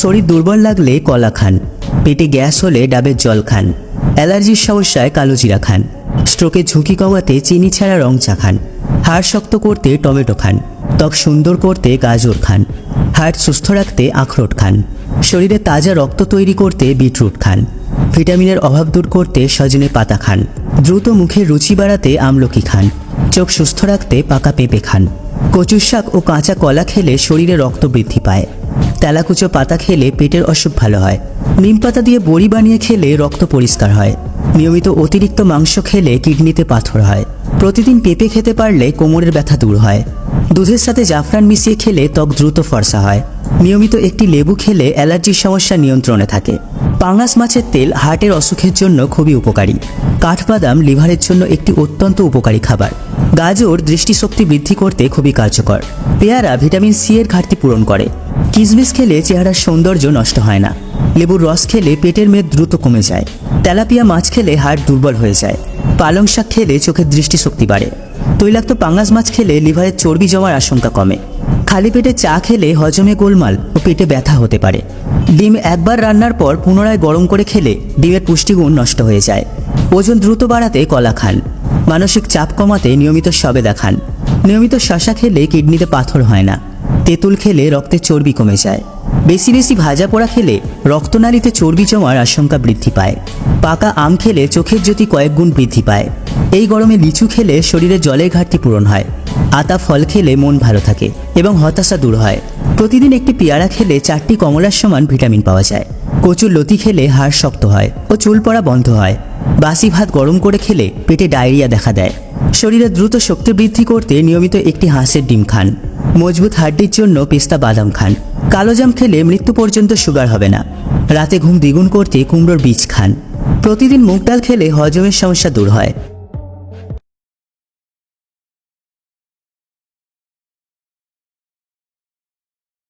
শরীর দুর্বল লাগলে কলা খান, পেটে গ্যাস হলে ডাবের জল খান, অ্যালার্জির সমস্যায় কালো জিরা খান, স্ট্রোকের ঝুঁকি কমাতে চিনি ছাড়া রং চা খান, হাড় শক্ত করতে টমেটো খান, ত্বক সুন্দর করতে গাজর খান, হার্ট সুস্থ রাখতে আখরোট খান, শরীরে তাজা রক্ত তৈরি করতে বিটরুট খান, ভিটামিনের অভাব দূর করতে সজনে পাতা খান, দ্রুত মুখের রুচি বাড়াতে আমলকি খান, চোখ সুস্থ রাখতে পাকা পেঁপে খান, কচুর শাক ও কাঁচা কলা খেলে শরীরে রক্ত বৃদ্ধি পায়, তেলাকুচো পাতা খেলে পেটের অসুখ ভালো হয়, নিম পাতা দিয়ে বড়ি বানিয়ে খেলে রক্ত পরিষ্কার হয়, নিয়মিত অতিরিক্ত মাংস খেলে কিডনিতে পাথর হয়, প্রতিদিন পেঁপে খেতে পারলে কোমরের ব্যথা দূর হয়, দুধের সাথে জাফরান মিশিয়ে খেলে ত্বক দ্রুত ফর্সা হয়, নিয়মিত একটি লেবু খেলে অ্যালার্জির সমস্যা নিয়ন্ত্রণে থাকে। পাঙাশ মাছের তেল হার্টের অসুখের জন্য খুবই উপকারী। কাঠবাদাম লিভারের জন্য একটি অত্যন্ত উপকারী খাবার। গাজর দৃষ্টিশক্তি বৃদ্ধি করতে খুবই কার্যকর। পেয়ারা ভিটামিন সি এর ঘাটতি পূরণ করে। কিশমিশ খেলে চেহারার সৌন্দর্য নষ্ট হয় না। লেবুর রস খেলে পেটের মেদ দ্রুত কমে যায়। তেলাপিয়া মাছ খেলে হাড় দুর্বল হয়ে যায়। পালং শাক খেলে চোখের দৃষ্টিশক্তি বাড়ে। তৈলাক্ত পাঙাশ মাছ খেলে লিভারের চর্বি জমার আশঙ্কা কমে। খালি পেটে চা খেলে হজমে গোলমাল ও পেটে ব্যথা হতে পারে। ডিম একবার রান্নার পর পুনরায় গরম করে খেলে ডিমের পুষ্টিগুণ নষ্ট হয়ে যায়। ওজন দ্রুত বাড়াতে কলা খান। মানসিক চাপ কমাতে নিয়মিত সবেদা খান। নিয়মিত শশা খেলে কিডনিতে পাথর হয় না। তেঁতুল খেলে রক্তে চর্বি কমে যায়। বেশি বেশি ভাজা পোড়া খেলে রক্তনালীতে চর্বি জমার আশঙ্কা বৃদ্ধি পায়। পাকা আম খেলে চোখের জ্যোতি কয়েক গুণ বৃদ্ধি পায়। এই গরমে লিচু খেলে শরীরে জলের ঘাটতি পূরণ হয়। আতা ফল খেলে মন ভালো থাকে এবং হতাশা দূর হয়। প্রতিদিন একটি পেয়ারা খেলে 4টি কমলার সমান ভিটামিন পাওয়া যায়। কচুর লতি খেলে হাড় শক্ত হয় ও চুল পড়া বন্ধ হয়। বাসি ভাত গরম করে খেলে পেটে ডায়রিয়া দেখা দেয়। শরীরে দ্রুত শক্তি বৃদ্ধি করতে নিয়মিত একটি হাঁসের ডিম খান। মজবুত হাড্ডির জন্য পেস্তা বাদাম খান। কালোজাম খেলে মৃত্যু পর্যন্ত সুগার হবে না। রাতে ঘুম দ্বিগুণ করতে কুমড়োর বীজ খান। প্রতিদিন মুগ ডাল খেলে হজমের সমস্যা দূর হয়।